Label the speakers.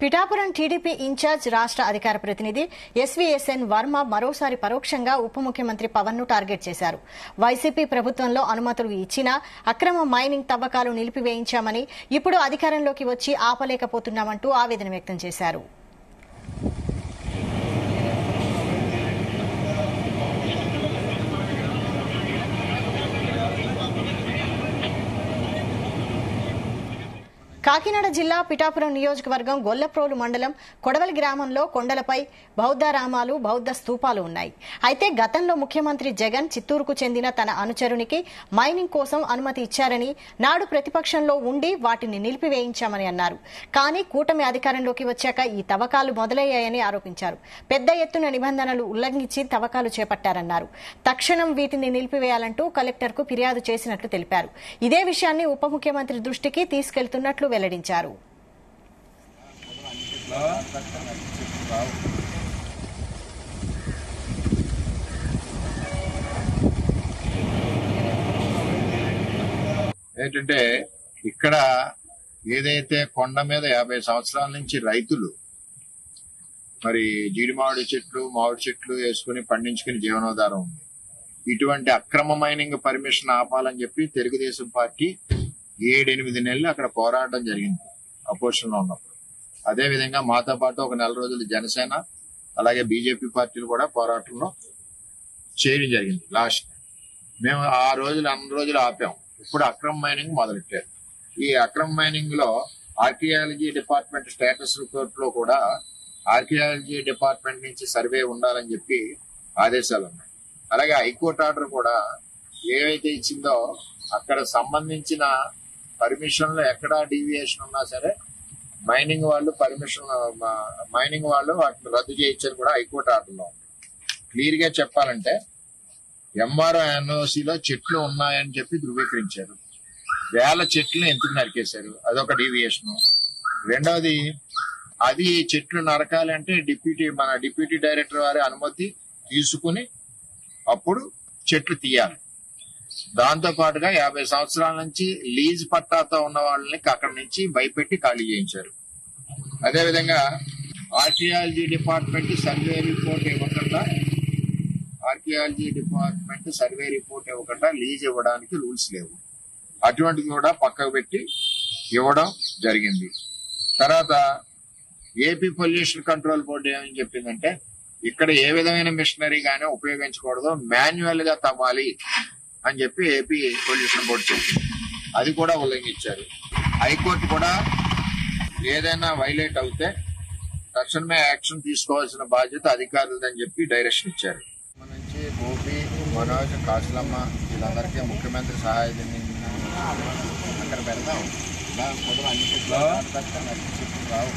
Speaker 1: Pithapuram TDP incharge రాష్ట్ర అధికార ప్రతినిధి ఎస్వీఎస్ఎన్ వర్మ మరోసారి పరోక్షంగా ఉప ముఖ్యమంత్రి పవన్ ను టార్గెట్ చేశారు. వైసీపీ ప్రభుత్వంలో అనుమతులు ఇచ్చినా అక్రమ మైనింగ్ తవ్వకాలు నిలిపివేయించామని, ఇప్పుడు అధికారంలోకి వచ్చి ఆపలేకపోతున్నామంటూ ఆవేదన వ్యక్తం చేశారు. కాకినాడ జిల్లా పిఠాపురం నియోజకవర్గం గొల్లప్రోలు మండలం కొడవలి గ్రామంలో కొండలపై బౌద్ధారామాలు, బౌద్ధ స్తూపాలు ఉన్నాయి. అయితే గతంలో ముఖ్యమంత్రి జగన్ చిత్తూరుకు చెందిన తన అనుచరునికి మైనింగ్ కోసం అనుమతి ఇచ్చారని, నాడు ప్రతిపక్షంలో ఉండి వాటిని నిలిపివేయించామని అన్నారు. కానీ కూటమి అధికారంలోకి వచ్చాక ఈ తవ్వకాలు మొదలయ్యాయని ఆరోపించారు. పెద్ద ఎత్తున నిబంధనలు ఉల్లంఘించి తవ్వకాలు చేపట్టారన్నారు. తక్షణం వీటిని నిలిపివేయాలంటూ కలెక్టర్కు ఫిర్యాదు చేసినట్లు తెలిపారు. ఇదే విషయాన్ని ఉప ముఖ్యమంత్రి దృష్టికి తీసుకెళ్తున్నట్లు వెల్లడించారు.
Speaker 2: ఏంటంటే ఇక్కడ ఏదైతే కొండ మీద 50 సంవత్సరాల నుంచి రైతులు మరి జీడి మామిడి చెట్లు వేసుకుని పండించుకుని జీవనోధారం ఉంది. ఇటువంటి అక్రమ మైనింగ్ పర్మిషన్ ఆపాలని చెప్పి తెలుగుదేశం పార్టీ 7-8 నెలలు అక్కడ పోరాటం జరిగింది అపోజిషన్ లో ఉన్నప్పుడు. అదేవిధంగా మాతో పాటు ఒక 4 రోజులు జనసేన అలాగే బీజేపీ పార్టీలు కూడా పోరాటంలో చేయడం జరిగింది. లాస్ట్ మేము అన్ని రోజులు ఆపాం. ఇప్పుడు అక్రమ మైనింగ్ మొదలెట్టారు. ఈ అక్రమ మైనింగ్ లో ఆర్కియాలజీ డిపార్ట్మెంట్ స్టేటస్ రిపోర్ట్ లో కూడా ఆర్కియాలజీ డిపార్ట్మెంట్ నుంచి సర్వే ఉండాలని చెప్పి ఆదేశాలు ఉన్నాయి. అలాగే హైకోర్టు ఆర్డర్ కూడా ఏవైతే ఇచ్చిందో అక్కడ సంబంధించిన పర్మిషన్ లో ఎక్కడా డీవియేషన్ ఉన్నా సరే మైనింగ్ వాళ్ళు వాటిని రద్దు చేయించారు కూడా హైకోర్టు ఆర్డర్లో ఉంది. క్లియర్ గా చెప్పాలంటే ఎంఆర్ఓ ఎన్ఓసిలో చెట్లు ఉన్నాయని చెప్పి ధృవీకరించారు. 1000 చెట్లను ఎందుకు నరికేశారు, అదొక డీవియేషన్. రెండవది, అది చెట్లు నరకాలి అంటే మన డిప్యూటీ డైరెక్టర్ వారి అనుమతి తీసుకుని అప్పుడు చెట్లు తీయాలి. దాంతో పాటుగా 50 సంవత్సరాల నుంచి లీజ్ పట్టాతో ఉన్న వాళ్ళని అక్కడి నుంచి భయపెట్టి ఖాళీ చేయించారు. అదేవిధంగా ఆర్కియాలజీ డిపార్ట్మెంట్ సర్వే రిపోర్ట్ ఇవ్వకుండా లీజ్ ఇవ్వడానికి రూల్స్ లేవు. అటువంటిది కూడా పక్కకు పెట్టి ఇవ్వడం జరిగింది. తర్వాత ఏపీ పొల్యూషన్ కంట్రోల్ బోర్డు ఏమని చెప్పిందంటే ఇక్కడ ఏ విధమైన మిషనరీ గానీ ఉపయోగించకూడదు, మాన్యువల్ గా తవ్వాలి అని చెప్పి ఏపీ పొల్యూషన్ బోర్డు చెప్పింది. అది కూడా ఉల్లంఘించారు. హైకోర్టు కూడా ఏదైనా వైలేట్ అవుతే తక్షణమే యాక్షన్ తీసుకోవాల్సిన బాధ్యత అధికారులదని చెప్పి డైరెక్షన్ ఇచ్చారు. నుంచి గోపి, మనోజ్, కాసులమ్మ వీళ్ళందరికీ ముఖ్యమంత్రి సహాయ అక్కడ పెడదాం. అన్ని చెట్లు రావు.